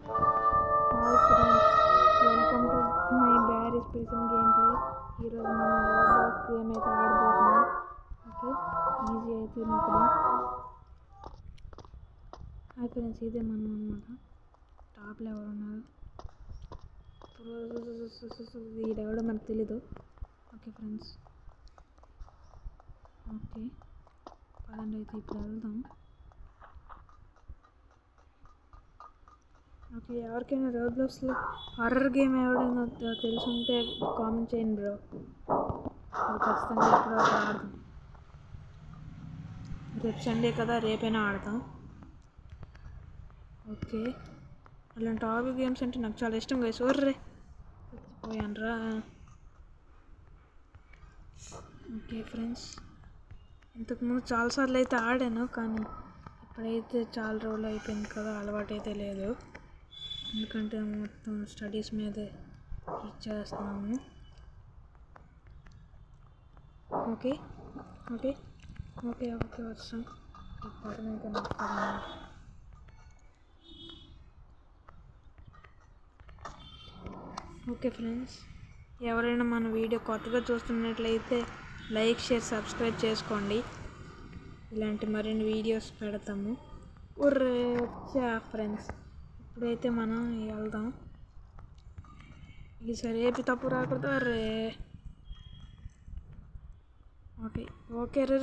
Hi friends, welcome to my Barry special game play. ఈరోజు మనం Roblox game అయితే ఆడబోతున్నాం. Okay, easy అయితే ఇప్పుడు. హాయ్ ఫ్రెండ్స్, ఇదే మనం అనమాట. టాప్లో ఎవరు ఉన్నారు? వీడెవడో మనకు తెలీదు. ఓకే ఫ్రెండ్స్, ఓకే పదండి అయితే ఇప్పుడు వెళ్దాం. ఓకే, ఎవరికైనా రోబ్లాక్స్లో హారర్ గేమ్ ఎవడైనా తెలుసుంటే కామెంట్ చేయండి బ్రో. అది ఖచ్చితంగా ఎప్పుడో అప్పుడు ఆడదాం. రేపు సండే కదా, రేపైనా ఆడదాం. ఓకే, అలాంటి హాబీ గేమ్స్ అంటే నాకు చాలా ఇష్టం కదా. సోర్రే పోయానరా. ఓకే ఫ్రెండ్స్, ఇంతకుముందు చాలాసార్లు అయితే ఆడాను, కానీ ఇప్పుడైతే చాలా రోజులు అయిపోయింది కదా, అలవాటు అయితే లేదు. ఎందుకంటే మొత్తం స్టడీస్ మీదే ఇచ్చేస్తున్నాము. ఓకే ఓకే ఓకే ఓకే వస్తాం. అయితే నచ్చుతాను. ఓకే ఫ్రెండ్స్, ఎవరైనా మన వీడియో కొత్తగా చూస్తున్నట్లయితే లైక్, షేర్, సబ్స్క్రైబ్ చేసుకోండి. ఇలాంటి మరిన్ని వీడియోస్ పెడతాము. ఒర్రే వచ్చా ఫ్రెండ్స్, ఇప్పుడైతే మనం వెళ్దాం. ఈసారి ఏపీ తప్పు రాకూడదు. అరే ఓకే ఓకే రే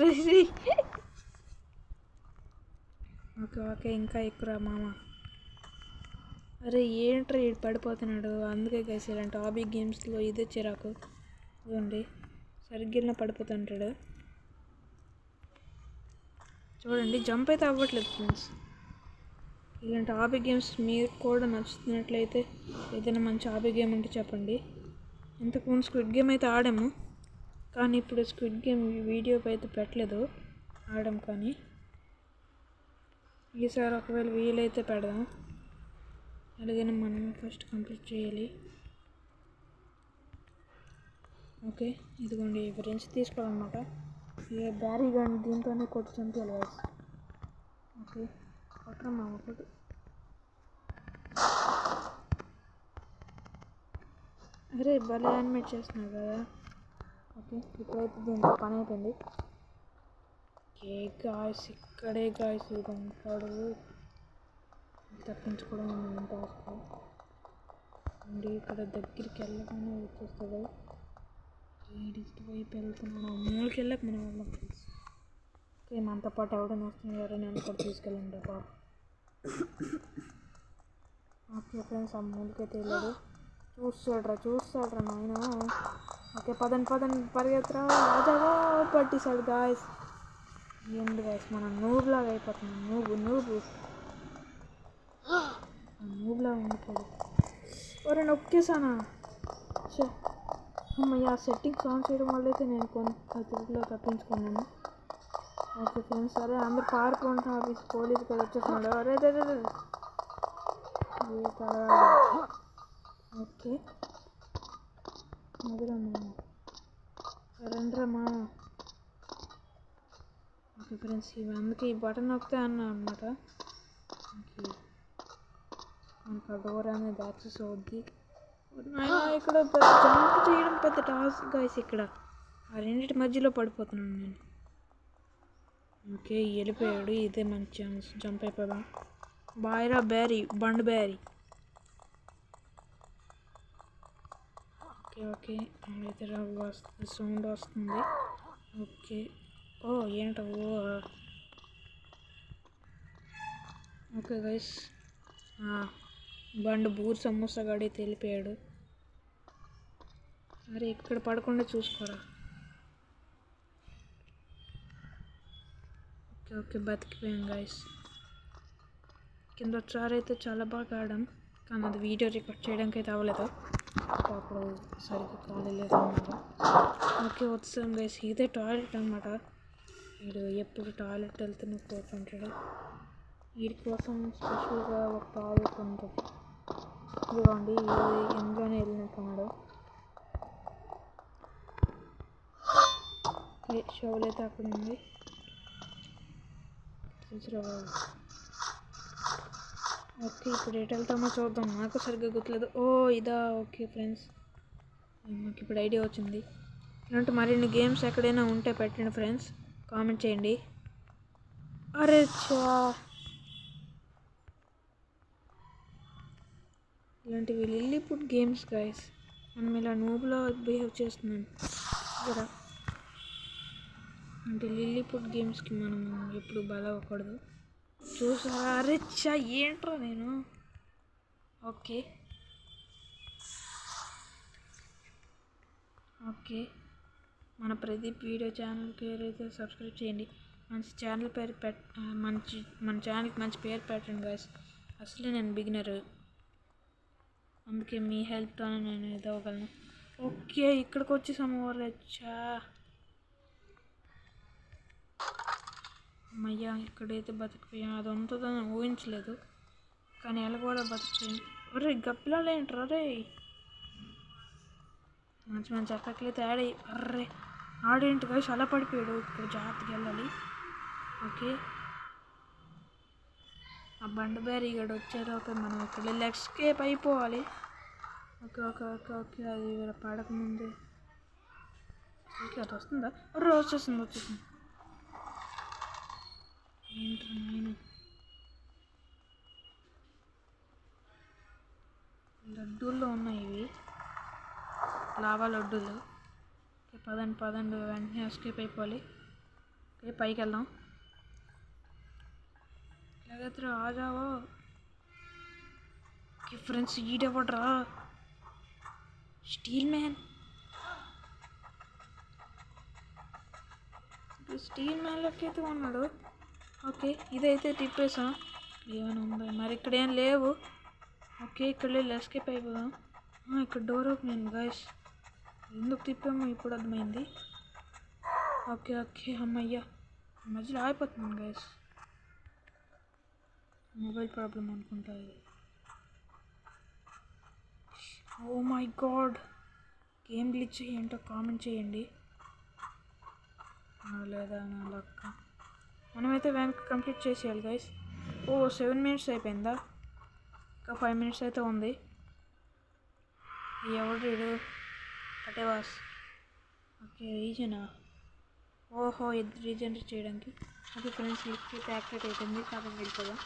ఓకే ఓకే ఇంకా ఎక్కురా మామ. అరే ఏంట్రా వీడు పడిపోతున్నాడు. అందుకే గైస్ ఇలాంటి హాబీ గేమ్స్లో ఇదే చిరాకు. చూడండి, సరిగ్గా పడిపోతుంటాడు. చూడండి, జంప్ అయితే అవ్వట్లేదు ఫ్రెండ్స్. ఇలాంటి హాబీ గేమ్స్ మీకు కూడా నచ్చుతున్నట్లయితే ఏదైనా మంచి హాబీ గేమ్ ఉంటే చెప్పండి. ఇంతకుముందు స్క్విడ్ గేమ్ అయితే ఆడాము, కానీ ఇప్పుడు స్క్విడ్ గేమ్ వీడియో అయితే పెట్టలేదు ఆడడం. కానీ ఈసారి ఒకవేళ వీలైతే పెడదాం. అలాగైనా మనం ఫస్ట్ కంప్లీట్ చేయాలి. ఓకే, ఇదిగోండి ఫ్రెండ్స్ తీసుకోవాలన్నమాట. ఏ బ్యారీ కానీ దీంతోనే కొట్టి చంపేయాలి. ఓకే కొట్టమ్మా ఒకటి. అరే భలే యానిమేట్ చేస్తున్నావు కదా. ఓకే, ఇప్పుడైతే దీంతో పని అయిపోయింది. ఏ గాయస్ ఇక్కడే గాయస్ ఇది ఉంటాడు. తప్పించుకోవడం టాస్క్ అండి. ఇక్కడ దగ్గరికి వెళ్ళగానే వచ్చేస్తుంది. ఏడిస్ట్ వైపు వెళ్తున్నాడు. మూలకి వెళ్ళక మనం వెళ్ళాం ఫ్రెండ్స్. ఓకే, మనతో పాటు ఎవడైనా వస్తున్నారు, నేను కూడా తీసుకెళ్ళండి బాబు. ఓకే ఫ్రెండ్స్, ఆ మూలకైతే వెళ్ళాడు. చూస్తాడ్రా నాయన. ఓకే పదండి పరిగెత్తరా. రాజాగా పట్టేశాడు గాయస్. ఏంటి గాయస్, మనం నూబులాగా అయిపోతున్నాం. నూబులాగా ఉండిపోడు. ఒరే నొక్కేసానా. అమ్మయ్య, సెట్టింగ్స్ ఆన్ చేయడం వల్ల అయితే నేను కొంత తిరుగులో తప్పించుకున్నాను. ఓకే ఫ్రెండ్స్, సరే అందరు పారిపోండి. ఆఫీస్ పోలీసు కదా వచ్చేస్తున్నాడు. అరే ఓకే అదిరమ్మా, రండ్రా మామ. ఓకే ఫ్రెండ్స్, ఇవి అందుకే ఈ బటన్ నొక్కితే అన్నా అనమాట. ఓకే, మనకు ఆ డోర్ అనేది యాక్సెస్ అవుద్ది. ఇక్కడ జంప్ చేయడం పెద్ద టాస్క్ గాయస్. ఇక్కడ ఆ రెండింటి మధ్యలో పడిపోతున్నాను నేను. ఓకే వెళ్ళిపోయాడు. ఇదే మంచి ఛాన్స్, జంప్ అయిపోదాం. బాయ్రా బ్యారీ, బండ్ బ్యారీ. ఓకే అయితే సౌండ్ వస్తుంది. ఓకే ఓ ఏంటో ఓకే గైస్, బండి బూర్ సమోసా గాడి తెలిపాడు. అరే ఇక్కడ పడకుండా చూసుకోరా. ఓకే బతికిపోయాం గైస్. కింద ఒకసారి అయితే చాలా బాగా ఆడాం, కానీ అది వీడియో రికార్డ్ చేయడానికి అయితే అవ్వలేదు. అప్పుడు సరిగ్గా ఖాళీ లేదు అన్నమాట. ఓకే వచ్చాం గైస్, ఇదే టాయిలెట్ అనమాట. వీడు ఎప్పుడు టాయిలెట్ వెళ్తూనే పోతుంటాడు. వీడి కోసం స్పెషల్గా ఒక టాయిలెట్ ఉంటుంది. ఇదిగోండి, ఇందులోనే వెళ్ళినట్టున్నాడు. షోలు అయితే అక్కడ ఉంది. చూసిరా బాబు. ఓకే, ఇప్పుడు ఎటు వెళ్తామో చూద్దాం. నాకు సరిగ్గా గుర్తులేదు. ఓ ఇదా, ఓకే ఫ్రెండ్స్, మాకు ఇప్పుడు ఐడియా వచ్చింది. ఇలాంటి మరిన్ని గేమ్స్ ఎక్కడైనా ఉంటే పెట్టండి ఫ్రెండ్స్, కామెంట్ చేయండి. అరే చా, ఇలాంటివి లిల్లీపుట్ గేమ్స్ గైస్. మనం ఇలా నూబులో బిహేవ్ చేస్తున్నాం కదా, అంటే లిల్లీపుట్ గేమ్స్కి మనం ఎప్పుడు బలవ్వకూడదు. చూసారా? అరే చా, ఏంట్రా నేను. ఓకే ఓకే, మన ప్రదీప్ వీడియో ఛానల్కి అయితే సబ్స్క్రైబ్ చేయండి. మంచి ఛానల్ పేరు మన ఛానల్కి మంచి పేరు పెట్టండి గాయస్. అసలు నేను బిగినరు, అందుకే మీ హెల్ప్తోనే నేను ఎదవగలను. ఓకే, ఇక్కడికి వచ్చేసాము. వచ్చా అమ్మయ్యా, ఇక్కడైతే బతికిపోయాం. అది ఉంటుందని ఊహించలేదు, కానీ ఎలా కూడా బతికిపోయాం. ఒరే గప్పిలాలు ఏంట్రా రే, మంచి మంచి ఎఫెక్ట్లు అయితే యాడ్ అయ్యి. అర్రే ఆడేంటి గాయస్ అలా పడిపోయాడు. ఇక్కడ జాగ్రత్తగా వెళ్ళాలి. ఓకే, ఆ బండ బ్యారీ ఇక్కడ వచ్చేలోపే మనం ఇక్కడ వెళ్ళి ఎస్కేప్ అయిపోవాలి. ఓకే ఓకే ఓకే ఓకే, అది పడకముందే. ఓకే, అది వస్తుందా? వచ్చేసింది. ఏంటి నేను లడ్డూల్లో ఉన్నాయి ఇవి, లావా లడ్డూలు. ఓకే పదండి వెంటనే ఎస్కేప్ అయిపోవాలి. ఓకే పైకి వెళ్దాం. లేకపోతే ఆజావో. ఓకే ఫ్రెండ్స్, ఈడెవడ్రా? స్టీల్ మ్యాన్లోకి అయితే ఉన్నాడు. ఓకే, ఇదైతే తిప్పేసాం. ఏమైనా ఉందా మరి? ఇక్కడ ఏం లేవు. ఓకే, ఇక్కడ వెళ్ళి ఎస్కేప్ అయిపోదాం. ఇక్కడ డోర్ ఓపెన్ అయింది గాయస్, ఎందుకు తిప్పామో ఇప్పుడు అర్థమైంది. ఓకే ఓకే, అమ్మయ్యా, మధ్యలో ఆగిపోతున్నాను గాయస్. మొబైల్ ప్రాబ్లం అనుకుంటా ఇది. Oh my god, game glitch ఏంటో కామెంట్ చేయండి. లేదా నా లక్క. మనమైతే బ్యాంక్ కంప్లీట్ చేసేయాలి గైస్. ఓ 7 minutes అయిపోయిందా? ఇంకా 5 minutes అయితే ఉంది. ఎవడు అటేవాస్. ఓకే, రీజనా? ఓహో, ఇది రీజనరేట్ చేయడానికి. ఓకే ఫ్రెండ్స్, లిఫ్ట్ అయితే యాక్టివేట్ అయిపోయింది కాబట్టి వెళ్ళిపోదాం.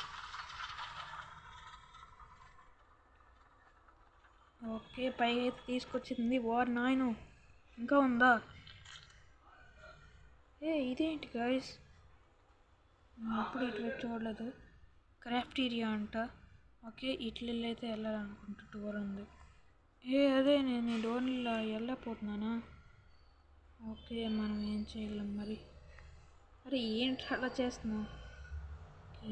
ఓకే, పై అయితే తీసుకొచ్చింది. వార్ నాయను, ఇంకా ఉందా? ఇదేంటి గాయస్, ఎప్పుడు ఇటువైపు చూడలేదు. క్రాఫ్టీరియా అంట. ఓకే, ఇట్లా అయితే వెళ్ళాలనుకుంటా. డోర్ ఉంది. అదే నేను ఈ డోర్లో వెళ్ళకపోతున్నానా? ఓకే, మనం ఏం చేయగలం మరి? అరే ఏంటి అలా చేస్తున్నావు?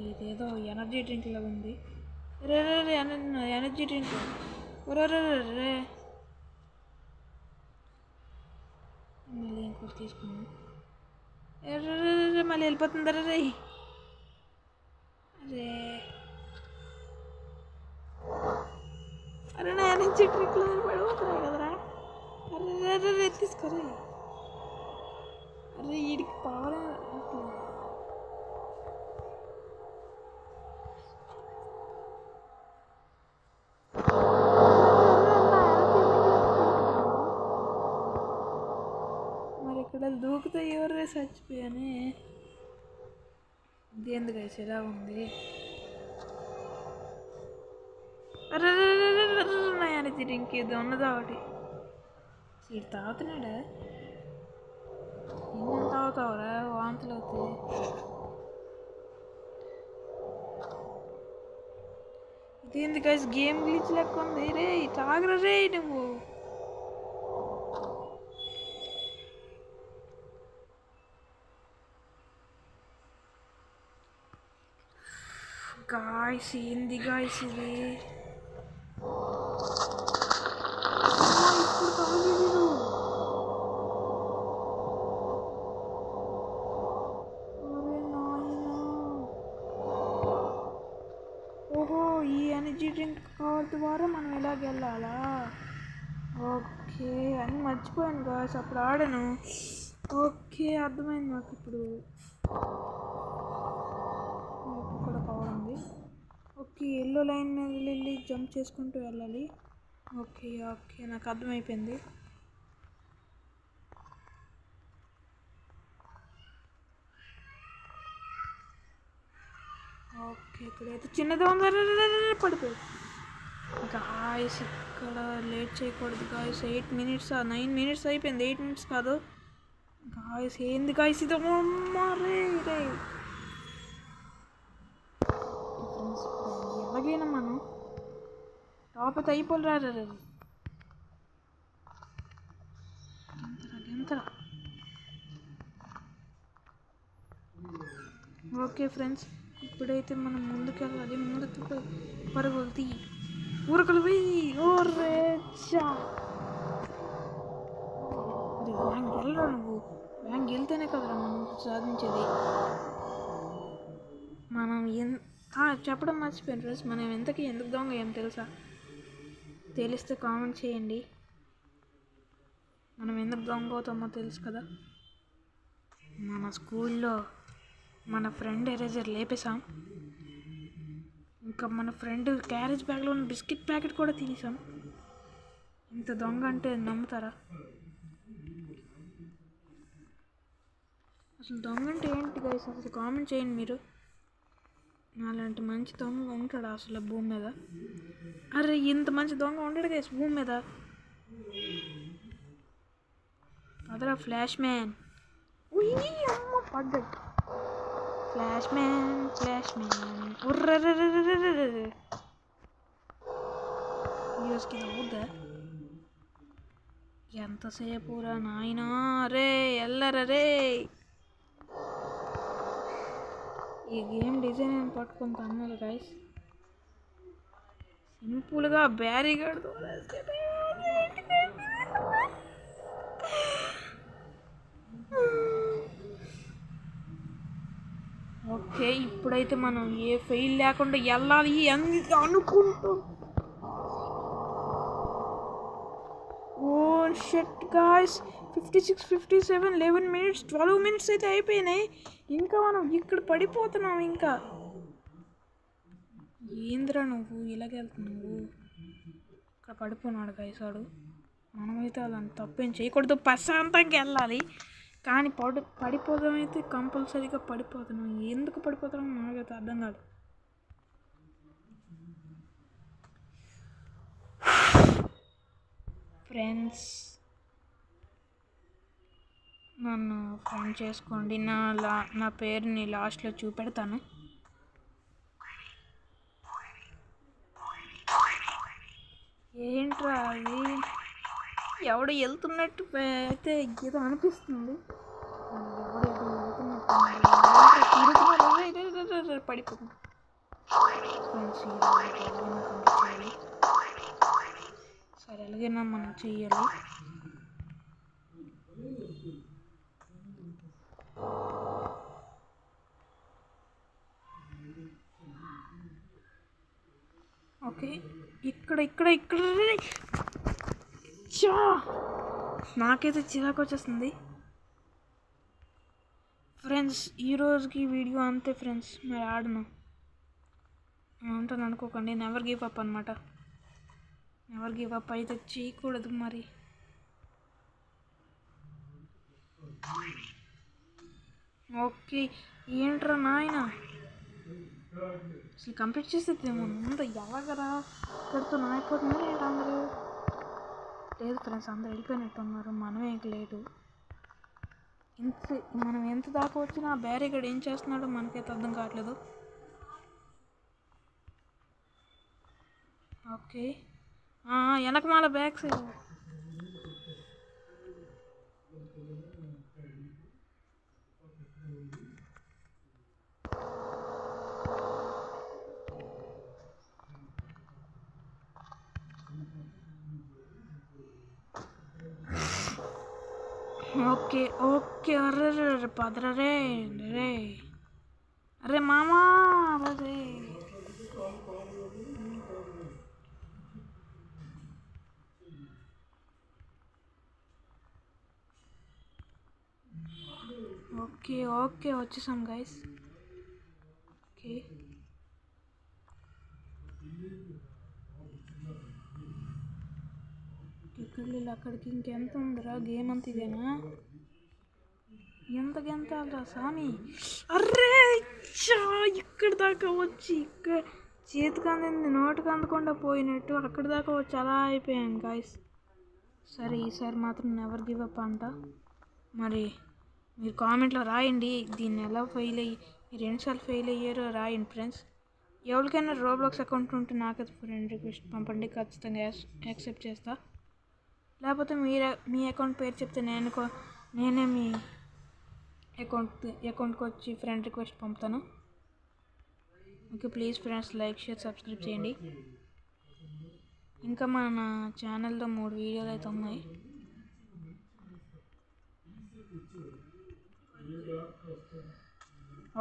ఇదేదో ఎనర్జీ డ్రింక్ లాగా ఉంది. రే ఎనర్జీ డ్రింక్. రే మళ్ళీ ఇంకోటి తీసుకున్నాను. మళ్ళీ వెళ్ళిపోతుందా రే? అరే నా ఎనర్జీ డ్రింక్లో పడిపోతున్నాయి కదరా. అరే తీసుకోరే. అరే వీడికి పవర్ మరి ఇక్కడ దూకుతా ఎవరే చచ్చిపోయానే. ఇది ఎందుకు అయితే ఎలా ఉంది? అరే నా ఎనర్జీ డ్రింక్ ఇది ఉన్నదా ఒకటి. సీడ్ తాగుతున్నాడా? ఏం తాగుతావురా, వాంతులు అవుతాయి. ఇదేంది గైస్, గేమ్ గ్లిచ్ లెక్క ఉంది. రే తాగరా రే నువ్వు. గాయస్ ఏంది గాయస్ ఇది? ఇప్పుడు తాగలేదు. ఓహో, ఈ ఎనర్జీ డ్రింక్ ద్వారా మనం ఎలాగ వెళ్ళాలా? ఓకే, అని మర్చిపోయాను గాయస్, అప్పుడు ఆడాను. ఓకే, అర్థమైంది నాకు ఇప్పుడు. కూడా పవర్ ఉంది. ఓకే, ఓకే ఎల్లో లైన్ మీద వెళ్ళి జంప్ చేసుకుంటూ వెళ్ళాలి. ఓకే ఓకే నాకు అర్థమైపోయింది. ఓకే ఇక్కడైతే చిన్నది పడిపోయి గాయస్ ఇక్కడ లేట్ చేయకూడదు గాయస్. 8 minutes 9 minutes అయిపోయింది. 8 minutes కాదు గాయస్. ఏంది గాయస్ ఇది రే ఎలాగైనా మనం టాప్ అయితే అయిపోలేరా. ఎంతరా ఓకే ఫ్రెండ్స్ ఇప్పుడైతే మనం ముందుకు వెళ్ళాలి. ముందుకు పోయి పరుగులు తీ ఊరకలు పోయి బ్యాంక్ వెళ్ళరా నువ్వు. బ్యాంక్ వెళ్తేనే కదరా మనం సాధించేది. మనం చెప్పడం మర్చిపోయాను ఫ్రెండ్స్, మనం ఎంతకి ఎందుకు దొంగ ఏం తెలుసా? తెలిస్తే కామెంట్ చేయండి. మనం ఎందుకు దొంగ అవుతామో తెలుసు కదా. మన స్కూల్లో మన ఫ్రెండ్ ఎరేజర్ లేపేసాం. ఇంకా మన ఫ్రెండ్ క్యారేజ్ బ్యాగ్లో ఉన్న బిస్కెట్ ప్యాకెట్ కూడా తీసాం. ఇంత దొంగ అంటే నమ్ముతారా? అసలు దొంగ అంటే ఏంటి గైస్? అసలు కామెంట్ చేయండి మీరు. అలాంటి మంచి దొంగ ఉంటాడా అసలు భూమి మీద? అరే ఇంత మంచి దొంగ ఉంటాడు గైస్ భూమి మీద. అదరా ఫ్లాష్ మ్యాన్. పడ్డాడు ఫ్లాష్ మ్యాన్. ఈరోజుకి అవుద్దా? ఎంతసేపు రా నాయనా. రే ఎల్లరా రే. ఈ గేమ్ డిజైన్ అని పట్టుకొని తన్నాలి గైస్. సింపుల్గా బ్యారీగార్డ్ ఓకే ఇప్పుడైతే మనం ఏ ఫెయిల్ లేకుండా వెళ్ళాలి అని అనుకుంటూ. ఓ షట్ గాయ్స్ 56 57 11 minutes 12 minutes అయితే అయిపోయినాయి. ఇంకా మనం ఇక్కడ పడిపోతున్నాం. ఇంకా ఏంద్రా నువ్వు ఇలాగెళ్తున్నావు? ఇక్కడ పడిపోన్నాడు గైస్ వాడు. మనమైతే అలాంటి తప్పేం చేయకూడదు, ప్రశాంతంగా వెళ్ళాలి. కానీ పడిపోవడం అయితే కంపల్సరీగా పడిపోతున్నాం. ఎందుకు పడిపోతున్నాం నాకైతే అర్థం కాదు. ఫ్రెండ్స్ నన్ను ఫ్రెండ్ చేసుకోండి. నా పేరుని లాస్ట్లో చూపెడతాను. ఏంట్రా అది? ఎవడో వెళ్తున్నట్టు అయితే ఏదో అనిపిస్తుంది. పడిపోతుంది. సరే అలాగేనా మనం చెయ్యాలి. ఓకే ఇక్కడ ఇక్కడ ఇక్కడ నాకైతే చిరాకు వచ్చేస్తుంది. ఫ్రెండ్స్ ఈరోజుకి వీడియో అంతే ఫ్రెండ్స్. మరి ఆడను అంటాను అనుకోకండి. నెవర్ గివ్ అప్ అనమాట. నెవర్ గివ్ అప్ అయితే చేయకూడదు. మరి ఓకే ఏంట్రా నాయన అసలు కంప్లీట్ చేసేదేమో ముందు ఎలాగరా ఇక్కడితో నాయిపోతున్నారు ఏంటి అందరూ? లేదు ఫ్రెండ్స్ అందరు వెళ్ళిపోయినట్టున్నారు. మనమే ఇంక లేటు. మనం ఎంత దాకా వచ్చినా బ్యారీగాడ్ ఏం చేస్తున్నాడో మనకైతే అర్థం కావట్లేదు. ఓకే వెనక మాల బ్యాక్ సైడ్. ఓకే ఓకే అర్రే పదరా రే రే. అరే మామా అరే ఓకే ఓకే వచ్చేసాం గైస్. ఓకే వెళ్ళి అక్కడికి ఇంకెంత ఉందిరా? గేమ్ అంత ఇదేనా? ఎంత గెంతాలరా స్వామి? అర్రే ఇక్కడి దాకా వచ్చి ఇక్కడ చేతికి అందింది నోటికి అందకుండా పోయినట్టు అక్కడి దాకా వచ్చి అలా అయిపోయాను గాయస్. సరే ఈసారి మాత్రం నెవర్ గివ్ అప్ అంట. మరి మీరు కామెంట్లో రాయండి దీన్ని ఎలా ఫెయిల్ అయ్యి మీరు ఎన్నిసార్లు ఫెయిల్ అయ్యారో రాయండి ఫ్రెండ్స్. ఎవరికైనా రోబ్లాక్స్ అకౌంట్ ఉంటే నాకైతే ఫ్రెండ్ రిక్వెస్ట్ పంపండి, ఖచ్చితంగా యాక్సెప్ట్ చేస్తా. లేకపోతే మీ అకౌంట్ పేరు చెప్తే నేనే మీ అకౌంట్కి వచ్చి ఫ్రెండ్ రిక్వెస్ట్ పంపుతాను. Okay please friends like share subscribe చేయండి. ఇంకా మన ఛానల్లో 3 వీడియోలు అయితే ఉన్నాయి.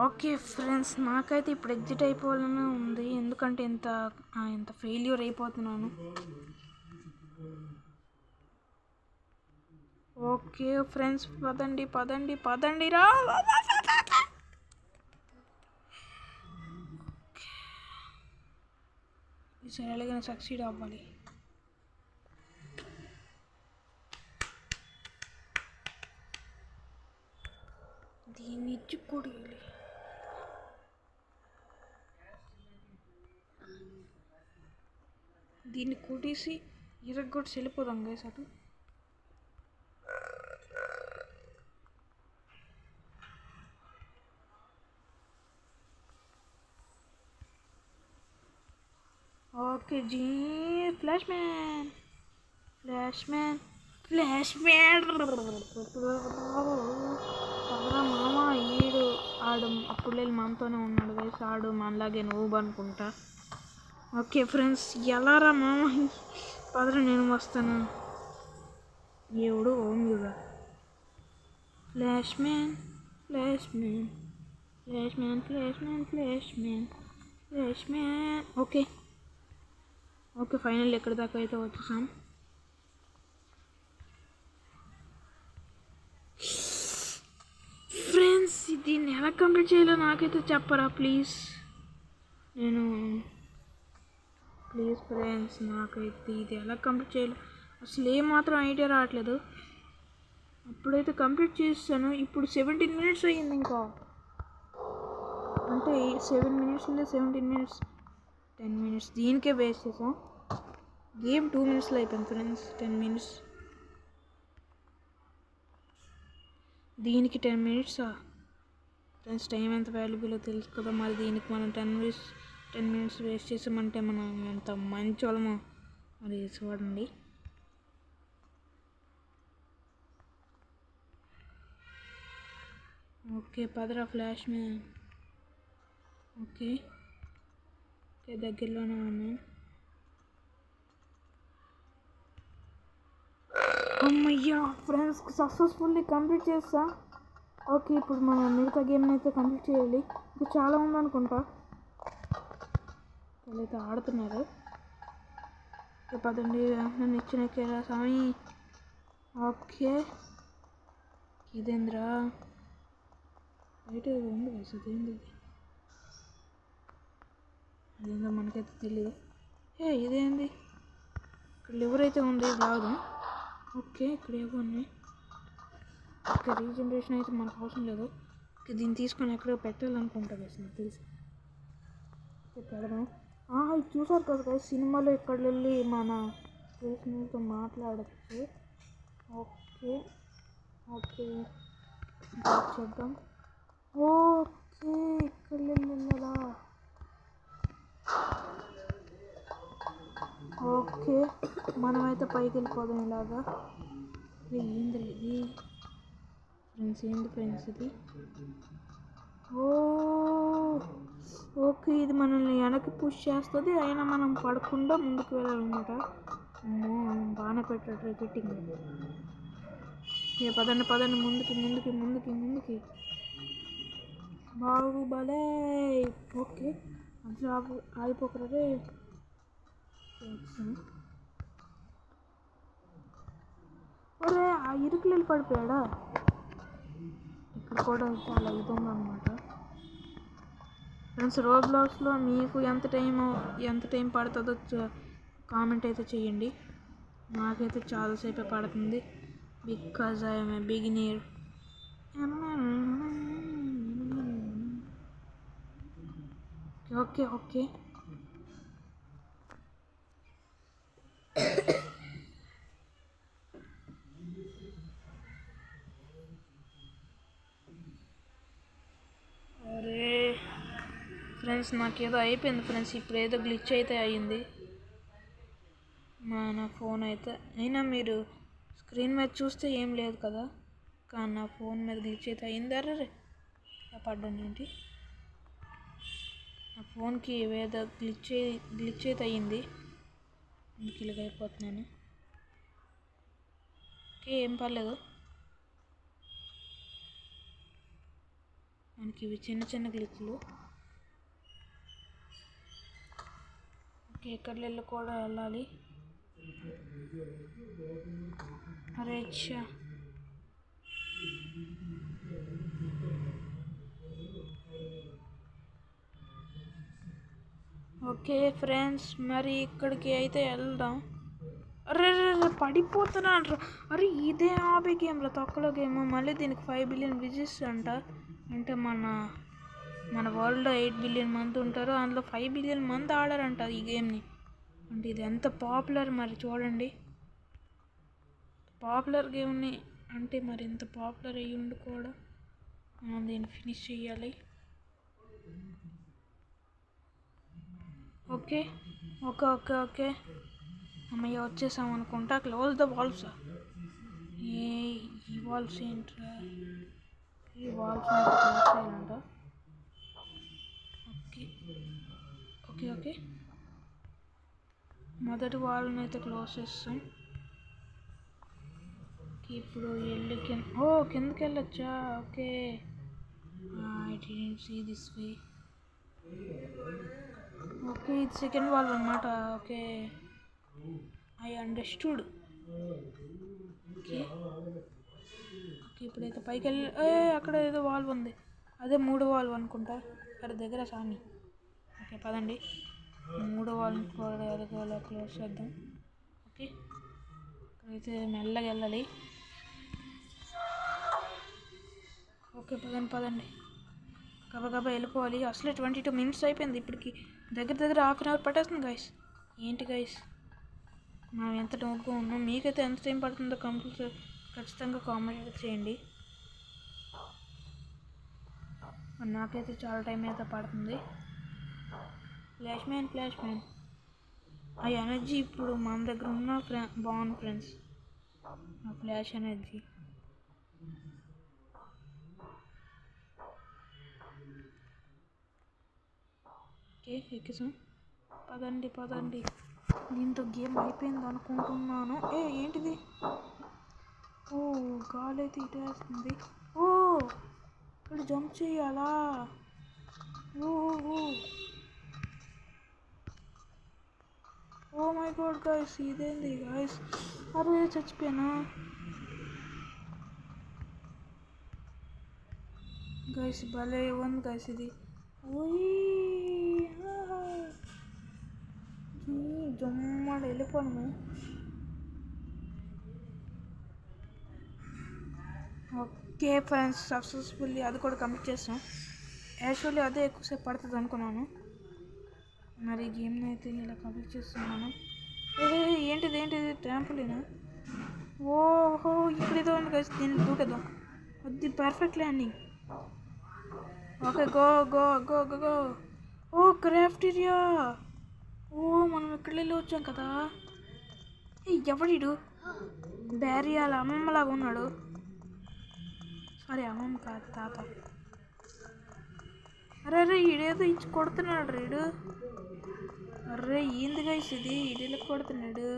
ఓకే ఫ్రెండ్స్ నాకైతే ఇప్పుడు ఎగ్జిట్ అయిపోవాలని ఉంది, ఎందుకంటే ఇంత ఫెయిల్యూర్ అయిపోతున్నాను. ఓకే ఫ్రెండ్స్ పదండి రా. ఈసారి ఎలాగైనా సక్సీడ్ అవ్వాలి. దీన్ని ఇచ్చి కొడియాలి. దీన్ని కొట్టేసి ఇరగొట్టి వెళ్ళిపోదాం గైస్ అటు. ఓకే జీ ఫ్లాష్ మ్యాన్ పదరా మామ. ఆడు అప్పుడు వెళ్ళి మనతోనే ఉన్నాడు గైస్. ఆడు మనలాగే నువ్వు అనుకుంటా. ఓకే ఫ్రెండ్స్ ఎలారా మామ? పదరా నేను వస్తాను. ఎవడు ఓమ్యుగా ఫ్లాష్ మ్యాన్. ఓకే ఫైనల్ ఎక్కడి దాకా అయితే వచ్చేసాం. ఫ్రెండ్స్ దీన్ని ఎలా కంప్లీట్ చేయాలో నాకైతే చెప్పరా ప్లీజ్ ఫ్రెండ్స్. నాకైతే ఇది ఎలా కంప్లీట్ చేయాలో అసలు ఏమాత్రం ఐడియా రావట్లేదు. అప్పుడైతే కంప్లీట్ చేస్తాను. ఇప్పుడు 17 minutes అయ్యింది. ఇంకా అంటే 7 minutes ఉండే 17 minutes 10 minutes దీనికే వేస్ట్ చేసాం. గేమ్ 2 minutesలో అయిపోయింది ఫ్రెండ్స్. 10 minutes దీనికి 10 minutes ఫ్రెండ్స్. టైం ఎంత వాల్యుబుల్లో తెలుసు కదా. మరి దీనికి మనం 10 minutes వేస్ట్ చేసామంటే మనం ఎంత మంచి వాళ్ళమో మరి చూడండి. ఓకే పదరా ఫ్లాష్ మ్యాన్. ఓకే దగ్గరలోనే ఉన్నాను. అమ్మయ్యా ఫ్రెండ్స్ సక్సెస్ఫుల్లీ కంప్లీట్ చేస్తా. ఓకే ఇప్పుడు మనం మిగతా గేమ్ని అయితే కంప్లీట్ చేయాలి. ఇంకా చాలా ఉందనుకుంటా. వాళ్ళైతే ఆడుతున్నారు. పదండి నన్ను ఇచ్చిన కేరా స్వామి. ఓకే ఇదేంద్రా బయట ఉంది వయసు. అదేందో మనకైతే తెలియదు. ఇదేంది ఇక్కడ లివర్ అయితే ఉంది, ఇది లాగు. ఓకే ఇక్కడ ఏవో ఉన్నాయి. ఓకే రీజనరేషన్ అయితే మనకు అవసరం లేదు. ఓకే దీన్ని తీసుకొని ఎక్కడో పెట్టాలనుకుంటా గైస్ నాకు తెలిసి. పెడదాం. ఇది చూసారు కదా గైస్ సినిమాలో ఇక్కడ వెళ్ళి మన స్నేహితులతో మాట్లాడచ్చు. ఓకే చేద్దాం. ఓకే ఇక్కడ వెళ్ళాలా? ఓకే మనమైతే పైకి వెళ్ళిపోదాం ఇలాగా. ఏంది ఇది ఫ్రెండ్స్ ఇది? ఓకే ఇది మనల్ని వెనక్కి పుష్ చేస్తుంది, అయినా మనం పడకుండా ముందుకు వెళ్ళాలన్నమాట. బాగానే పెట్టాడు రిపీటింగ్. పదండి ముందుకి బాగుబలే. ఓకే అట్లా ఆగిపోకరే. ఒరే ఆ ఇరుకులు పడిపోయాడా? ఇక్కడ కూడా చాలా ఇది ఉందన్నమాట ఫ్రెండ్స్. రోబ్లాక్స్లో మీకు ఎంత టైం పడుతుందో కామెంట్ అయితే చేయండి. నాకైతే చాలాసేపే పడుతుంది because I'm a beginner. Okay okay అరే ఫ్రెండ్స్ నాకేదో అయిపోయింది ఫ్రెండ్స్. ఇప్పుడు ఏదో గ్లిచ్ అయితే అయ్యింది నా ఫోన్ అయితే. అయినా మీరు స్క్రీన్ మీద చూస్తే ఏం లేదు కదా, కానీ నా ఫోన్ మీద గ్లిచ్ అయితే అయ్యింది. అరే పడ్డాను ఏంటి, నా ఫోన్కి ఏదో గ్లిచ్ అయితే అయ్యింది, ఇందుకు ఇలాగ అయిపోతున్నాను. ఓకే ఏం పర్లేదు, మనకి ఇవి చిన్న చిన్న గ్లిచ్లు. ఓకే ఎక్కడ కూడా వెళ్ళాలి. అరే ఛా ఓకే ఫ్రెండ్స్ మరి ఇక్కడికి అయితే వెళ్దాం. అరే పడిపోతున్నా అంటారా? అరే ఇదే ఆబే గేమ్ రా, తొక్కలో గేమ్. మళ్ళీ దీనికి 5 బిలియన్ విజిట్స్ అంట. అంటే మన వరల్డ్లో 8 బిలియన్ మంది ఉంటారు, అందులో 5 బిలియన్ మంది ఆడారంట ఈ గేమ్ని. అంటే ఇది ఎంత పాపులర్ మరి చూడండి. పాపులర్ గేమ్ని అంటే మరి ఎంత పాపులర్ అయ్యి ఉండి కూడా మనం దీన్ని ఫినిష్ చేయాలి. ఓకే ఓకే ఓకే ఓకే అమ్మయ్య వచ్చేసాం అనుకుంటా. Close the valves. ఈ వాల్వ్స్ ఏంట్రా, ఈ వాల్వ్స్ క్లోజ్ చేయాలంట. ఓకే ఓకే ఓకే మొదటి వాల్వ్ని అయితే క్లోజ్ చేస్తాం. ఇప్పుడు వెళ్ళి కిందకి వెళ్ళొచ్చా? Okay I didn't see this way. Okay ఇది సెకండ్ వాల్వ్ అనమాట. Okay I understood. Okay okay ఇప్పుడైతే పైకి వెళ్ళి అక్కడ ఏదో వాల్వ్ ఉంది, అదే 3వ వాల్వ్ అనుకుంటా. అక్కడ దగ్గర సామి. ఓకే పదండి 3వ వాల్వ్ కూడా క్లోజ్ చేద్దాం. ఓకే ఇక్కడైతే మెల్లగా వెళ్ళాలి. ఓకే పదండి గబగబా వెళ్ళిపోవాలి. అసలే 22 minutes అయిపోయింది. ఇప్పటికి దగ్గర ½ an hour పట్టేస్తుంది గైస్. ఏంటి గైస్ మనం ఎంత డౌట్గా ఉన్నాం, మీకైతే ఎంత టైం పడుతుందో ఖచ్చితంగా కామెంట్ చేయండి. నాకైతే చాలా టైం అయితే పడుతుంది. ఫ్లాష్ మ్యాన్ ఆ ఎనర్జీ ఇప్పుడు మన దగ్గర ఉన్న బాగుంది ఫ్రెండ్స్, ఆ ఫ్లాష్ ఎనర్జీ. ఓకే ఎక్కిసాం. పదండి దీంతో గేమ్ అయిపోయింది అనుకుంటున్నాను. ఏంటిది? ఓ గాలి అయితే ఇటు వేస్తుంది. ఇక్కడ జంప్ చేయాలా? ఓ మై గాడ్ గైస్ ఇదేంది గైస్? అరే చచ్చిపోయానా గైస్? భలే ఉంది గైస్ ఇది. జమ్మడి వెళ్ళిపోను. ఓకే ఫ్రెండ్స్ సక్సెస్ఫుల్లీ అది కూడా కంప్లీట్ చేస్తాం. యాక్చువల్లీ అదే ఎక్కువసేపు పడుతుంది అనుకున్నాను, మరి గేమ్ని అయితే ఇలా కంప్లీట్ చేస్తున్నాను. ఏంటిది ట్యాంపులేనా? ఓహో ఇక్కడ ఏదో ఉంది గైస్, దీన్ని దూకేద్దాం. అది పర్ఫెక్ట్ ల్యాండింగ్. Okay go. ఓ క్రాఫ్టీరియా. మనం ఇక్కడ వెళ్ళి వచ్చాం కదా. ఎవడిడు? బ్యారియాల అమ్మమ్మలాగా ఉన్నాడు. సారీ అమ్మమ్మ కాదు తాత. అరే ఈడేదో ఇచ్చి కొడుతున్నాడు రీడు. అరే ఏంది గైస్ ఇది? ఈడేళ్ళకి కొడుతున్నాడు.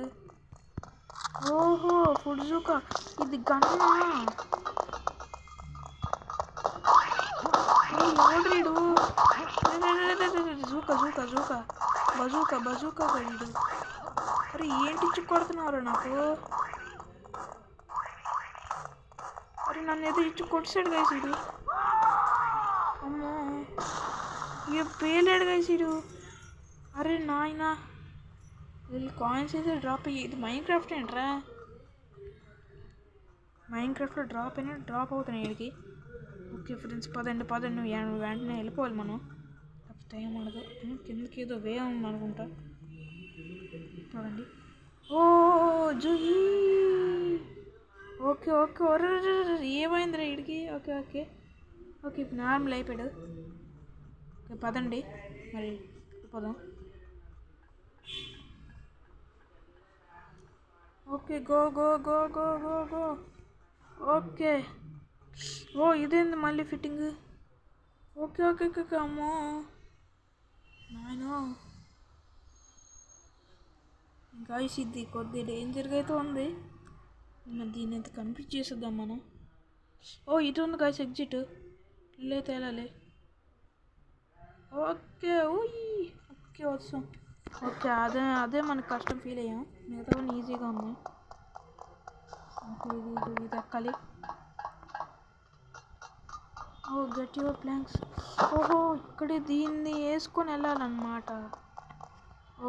ఓహో ఫుడ్ జూకా. ఇది గన్నా? ఎవడ్రీడు? జూకా బజూకా గడీడు. అరే ఏంటి ఇచ్చి కొడుతున్నారు నాకు? అరే నన్ను ఏదో ఇచ్చి కొట్టాడు గైస్ ఇది. అమ్మో పేలాడు గైస్ ఇడు. అరే నాయనా వీళ్ళు కాయిన్స్ అయితే డ్రాప్ అయ్యి ఇది మైన్క్రాఫ్ట్ ఏంట్రా మైన్క్రాఫ్ట్లో డ్రాప్ అవుతున్నాయి వీడికి. ఓకే ఫ్రెండ్స్ పదండి వెంటనే వెళ్ళిపోవాలి మనం. తప్పితే ఏమనదు కిందకి ఏదో వే ఉందనుకుంటా. చూడండి ఓ జుహీ. ఓకే ఓకే ఏమైందిరా వీడికి. ఓకే ఓకే ఓకే ఇప్పుడు నార్మల్ అయిపోయాడు. ఓకే పదండి మరి పోదాం. Okay go go go go go go. Okay ఓ ఇదేంది మళ్ళీ ఫిట్టింగ్. ఓకే ఓకే ఓకే అమ్మో నాయనో గాయ్స్ ఇది కొద్ది డేంజర్గా అయితే ఉంది. దీన్ని అయితే కంప్లీట్ చేసేద్దాం మనం. ఓ ఇది ఉంది గాయ్స్ ఎగ్జిట్ అయితే వెళ్ళాలి. ఓకే ఓకే వస్తాం. ఓకే అదే మనకు కష్టం ఫీల్ అయ్యాం. మిగతా ఈజీగా ఉంది. ఓకే ఇది ఎక్కాలి. ఓ గెట్ యువర్ ప్లాంక్స్. ఓహో ఇక్కడ దీన్ని వేసుకొని వెళ్ళాలన్నమాట.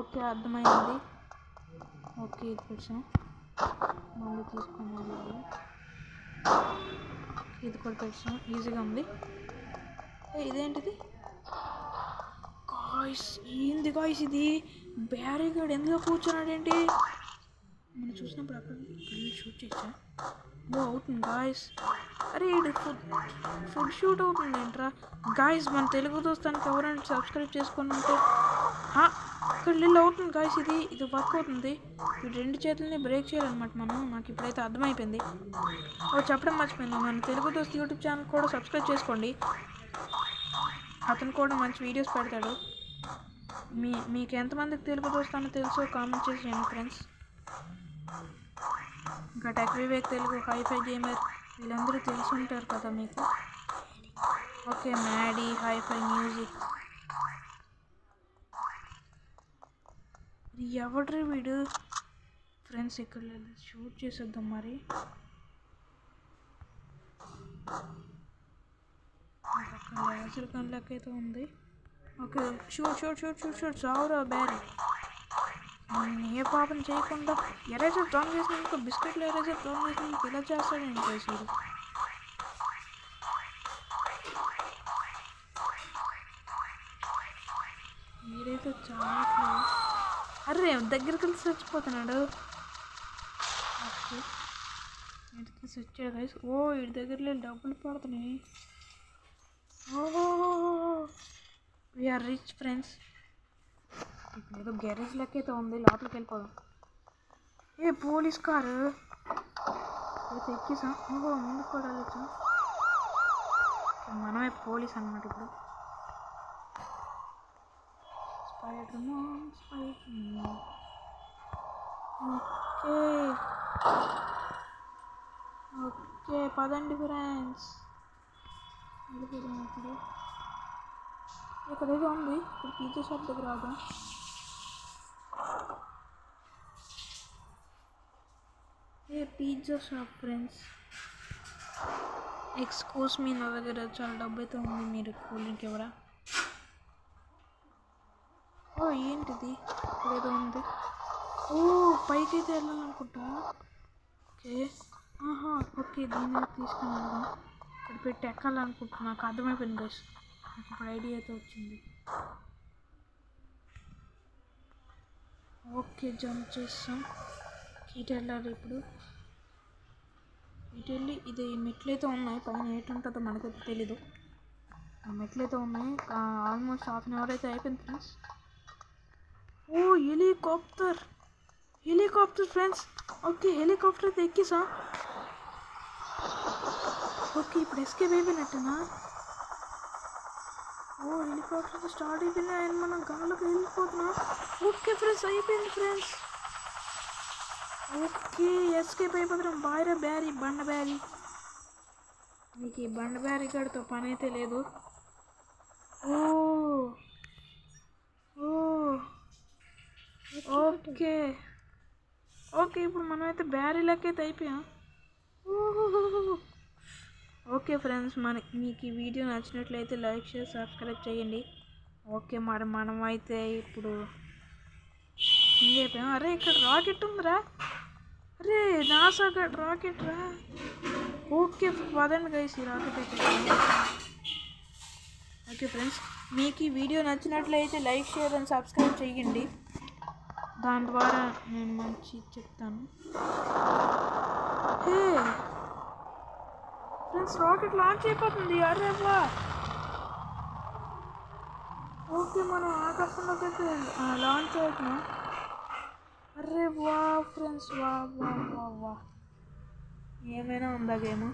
ఓకే అర్థమైంది. ఓకే ఇది పెట్టాం మళ్ళీ తీసుకొని వెళ్ళాలి. ఇది కూడా పెట్టాం ఈజీగా ఉంది. ఇదేంటిది గాయ్స్ ఏంది గాయ్స్ ఇది బ్యారీగాడ్ ఎందులో కూర్చున్నాడేంటి. మనం చూసినప్పుడు అక్కడ షూట్ చేసా. అవుతుంది గాయ్స్. అరే ఇది ఫుడ్ షూట్ అవుతుంది ఏంట్రా గాయ్స్. మన తెలుగు దోస్తానికి ఎవరైనా సబ్స్క్రైబ్ చేసుకొని ఉంటే ఇక్కడ అవుతుంది గాయ్స్. ఇది వర్క్ అవుతుంది. ఈ రెండు చేతులని బ్రేక్ చేయాలన్నమాట మనం. నాకు ఇప్పుడైతే అర్థమైపోయింది. చెప్పడం మర్చిపోయింది. మన తెలుగు దోస్త్ యూట్యూబ్ ఛానల్ కూడా సబ్స్క్రైబ్ చేసుకోండి. అతను కూడా మంచి వీడియోస్ పెడతాడు. మీకు ఎంతమందికి తెలుగు దోస్తానో తెలుసో కామెంట్ చేసేయండి ఫ్రెండ్స్. ఇంకా tech Vivek Telugu hi fi gamer వీళ్ళందరూ తెలిసి ఉంటారు కదా మీకు. Okay Maddy hi fi music. ఎవడ్రీ వీడు ఫ్రెండ్స్. ఇక్కడ షూట్ చేసేద్దాం మరి. లేజర్ గన్ లెక్క అయితే ఉంది. ఓకే షూట్ చావురా బ్యారీ. ఏ పాపం చేయకుండా ఎరేజర్ డ్రాన్ చేసినందుకు బిస్కెట్లు ఎరేజర్ డ్రాన్ చేసినందుకు ఇలా చేస్తాడండి చేసాడు. మీరైతే చాలా అరే దగ్గరికి వెళ్ళి చచ్చిపోతున్నాడు. ఓకే ఇటుకి చచ్చాడు గైస్. ఇటు దగ్గరలో డబ్బులు పడుతున్నాయి. ఓహో వీఆర్ రిచ్ ఫ్రెండ్స్. ఇప్పుడు ఏదో గ్యారేజ్ లెక్క అయితే ఉంది. లోపలికి వెళ్ళిపోదాం. పోలీస్ కారు అయితే ఎక్కిసాం. ముందుకు కూడా వెళ్ళొచ్చు. మనమే పోలీస్ అన్నమాట ఇప్పుడు. ఓకే పదండి ఫ్రెండ్స్. ఇప్పుడు ఇక్కడ ఏదో ఉంది. ఇప్పుడు పిజ్జా షాప్ దగ్గర రాదా. Pizza shop friends. Excuse me నా దగ్గర చాలా డబ్బు అయితే ఉంది. మీరు కూల్ డ్రింక్ ఎవరా. ఏంటిది ఇక్కడ ఏదో ఉంది. పైకి అయితే వెళ్ళాలనుకుంటా. ఓకే దీన్ని తీసుకుని వెళ్దాం. ఇక్కడ పెట్టి ఎక్కాలనుకుంటున్నా. నాకు అర్థమైపోయింది గైస్. నాకు ఇప్పుడు ఐడియా అయితే వచ్చింది. ఓకే జంప్ చేస్తాం. ఇటు వెళ్ళాలి ఇప్పుడు. ఇటు వెళ్ళి ఇది మెట్లయితే ఉన్నాయి. పైన ఏటు ఉంటుందో మనకైతే తెలీదు. ఆ మెట్లయితే ఉన్నాయి. ఆల్మోస్ట్ హాఫ్ అన్ అవర్ అయితే అయిపోయింది friends. Helicopter friends. Okay helicopter అయితే ఎక్కిసా. ఓకే ఇప్పుడు ఎస్కేప్ అయిపోయినట్టేనా. హెలికాప్టర్ స్టార్ట్ అయిపోయింది. అండ్ మనం గాల్లోకి వెళ్ళిపోతున్నాం. ఓకే ఫ్రెండ్స్ అయిపోయింది ఫ్రెండ్స్. ఓకే ఎస్కేప్ అయిపోతున్నాం. బాయ్రా బ్యారీ బండ బ్యారీ. మీకు ఈ బండ బ్యారీ గడితో పని అయితే లేదు. ఓకే ఇప్పుడు మనమైతే బ్యారీ లెక్క అయితే అయిపోయాం. ఓకే ఫ్రెండ్స్ మీకు ఈ వీడియో నచ్చినట్లయితే లైక్ షేర్ సబ్స్క్రైబ్ చేయండి. ఓకే మరి మనమైతే ఇప్పుడు ఇంకైపోయాం. అరే ఇక్కడ రాకెట్ ఉందిరా. అరే నాసా రాకెట్ రా. ఓకే పదండి గైస్ ఈ రాకెట్ అయితే. ఓకే ఫ్రెండ్స్, మీకు ఈ వీడియో నచ్చినట్లయితే లైక్ షేర్ అండ్ సబ్స్క్రైబ్ చేయండి. దాని ద్వారా నేను మంచి చెప్తాను. హే ఫ్రెండ్స్, రాకెట్ లాంచ్ అయిపోతుంది. అరే వా. ఓకే మనం ఆకాశంలోకి అయితే లాంచ్ అవుతున్నాం. అరే వా ఫ్రెండ్స్, వా వా వా వా. ఏమైనా ఉందా గేమ్?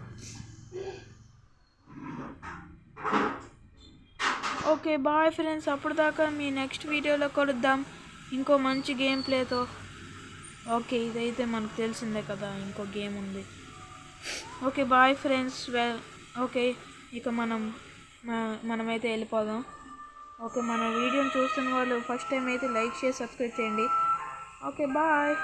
ఓకే బాయ్ ఫ్రెండ్స్, అప్పటిదాకా మీ నెక్స్ట్ వీడియోలో కలుద్దాం ఇంకో మంచి గేమ్ ప్లేతో. ఓకే ఇదైతే మనకు తెలిసిందే కదా, ఇంకో గేమ్ ఉంది. Okay bye friends. ఓకే ఇక మనమైతే వెళ్ళిపోదాం. ఓకే మన వీడియోని చూస్తున్న వాళ్ళు ఫస్ట్ టైం అయితే లైక్ చేసి సబ్స్క్రైబ్ చేయండి. Okay bye.